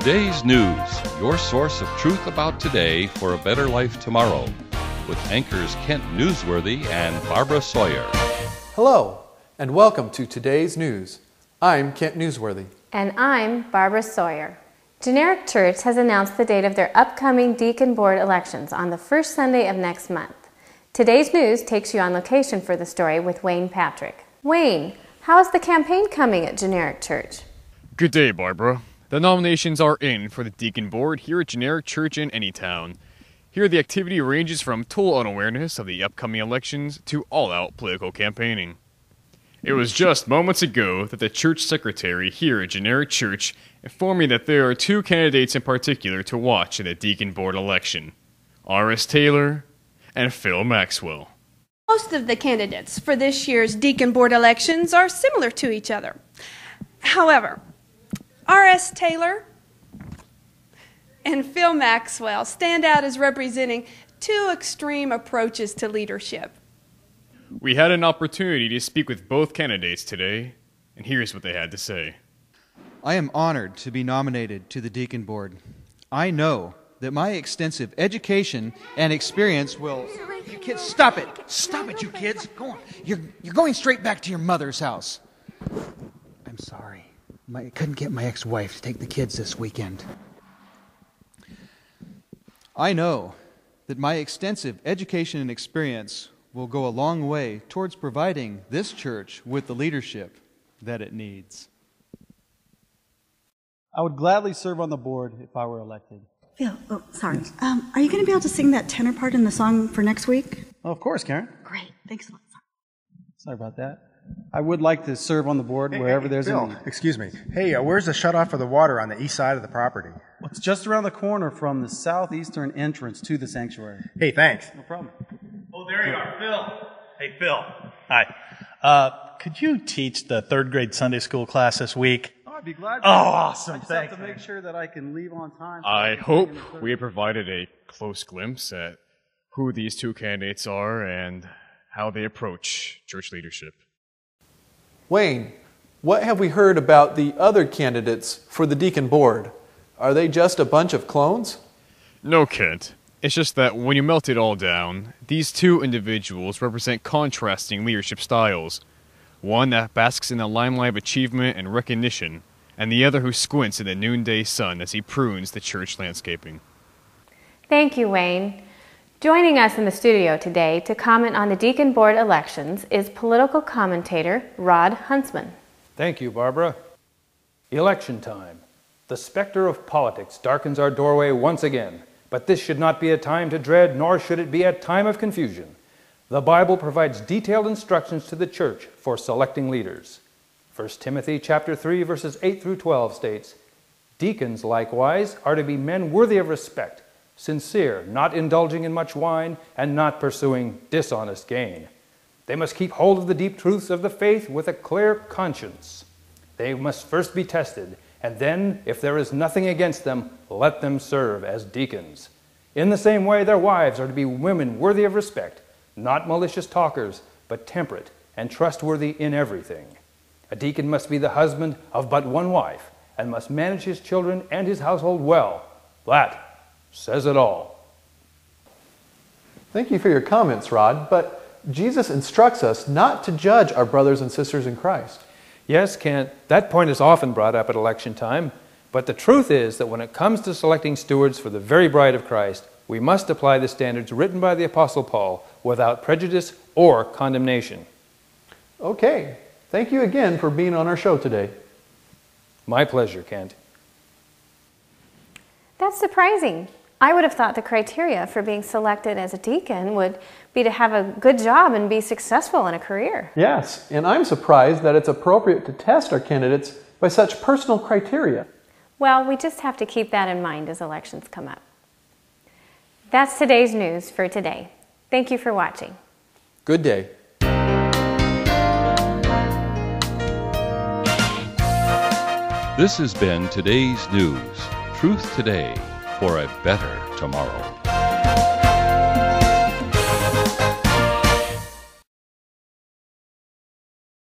Today's News, your source of truth about today for a better life tomorrow, with anchors Kent Newsworthy and Barbara Sawyer. Hello, and welcome to Today's News. I'm Kent Newsworthy. And I'm Barbara Sawyer. Generic Church has announced the date of their upcoming Deacon Board elections on the first Sunday of next month. Today's News takes you on location for the story with Wayne Patrick. Wayne, how is the campaign coming at Generic Church? Good day, Barbara. The nominations are in for the Deacon Board here at Generic Church in Anytown. Here the activity ranges from total unawareness of the upcoming elections to all-out political campaigning. It was just moments ago that the church secretary here at Generic Church informed me that there are two candidates in particular to watch in the Deacon Board election, R.S. Taylor and Phil Maxwell. Most of the candidates for this year's Deacon Board elections are similar to each other. However, R.S. Taylor and Phil Maxwell stand out as representing two extreme approaches to leadership. We had an opportunity to speak with both candidates today, and here's what they had to say. I am honored to be nominated to the Deacon Board. I know that my extensive education and experience will... You kids, stop it! Stop it, you kids! Go on. You're going straight back to your mother's house. I'm sorry. I couldn't get my ex-wife to take the kids this weekend. I know that my extensive education and experience will go a long way towards providing this church with the leadership that it needs. I would gladly serve on the board if I were elected. Phil, sorry. Are you going to be able to sing that tenor part in the song for next week? Oh, of course, Karen. Great. Thanks a lot. Sorry about that. I would like to serve on the board wherever there's Phil, a need. excuse me. Hey, where's the shutoff for the water on the east side of the property? Well, it's just around the corner from the southeastern entrance to the sanctuary. Hey, thanks. No problem. Oh, there you are, Phil. Hey, Phil. Hi. Could you teach the third grade Sunday school class this week? Oh, I'd be glad to. Oh, awesome. I just Thanks. have to make sure that I can leave on time. I hope we have provided a close glimpse at who these two candidates are and how they approach church leadership. Wayne, what have we heard about the other candidates for the Deacon Board? Are they just a bunch of clones? No, Kent. It's just that when you melt it all down, these two individuals represent contrasting leadership styles. One that basks in the limelight of achievement and recognition, and the other who squints in the noonday sun as he prunes the church landscaping. Thank you, Wayne. Joining us in the studio today to comment on the Deacon Board elections is political commentator Rod Huntsman. Thank you, Barbara. Election time. The specter of politics darkens our doorway once again, but this should not be a time to dread, nor should it be a time of confusion. The Bible provides detailed instructions to the church for selecting leaders. 1 Timothy chapter 3, verses 8 through 12 states, "Deacons, likewise, are to be men worthy of respect, sincere, not indulging in much wine, and not pursuing dishonest gain. They must keep hold of the deep truths of the faith with a clear conscience. They must first be tested, and then, if there is nothing against them, let them serve as deacons. In the same way, their wives are to be women worthy of respect, not malicious talkers, but temperate and trustworthy in everything. A deacon must be the husband of but one wife, and must manage his children and his household well. That says it all." Thank you for your comments, Rod, but Jesus instructs us not to judge our brothers and sisters in Christ. Yes, Kent, that point is often brought up at election time, but the truth is that when it comes to selecting stewards for the very bride of Christ, we must apply the standards written by the Apostle Paul without prejudice or condemnation. Okay, thank you again for being on our show today. My pleasure, Kent. That's surprising. I would have thought the criteria for being selected as a deacon would be to have a good job and be successful in a career. Yes, and I'm surprised that it's appropriate to test our candidates by such personal criteria. Well, we just have to keep that in mind as elections come up. That's today's news for today. Thank you for watching. Good day. This has been Today's News, Truth Today, for a better tomorrow.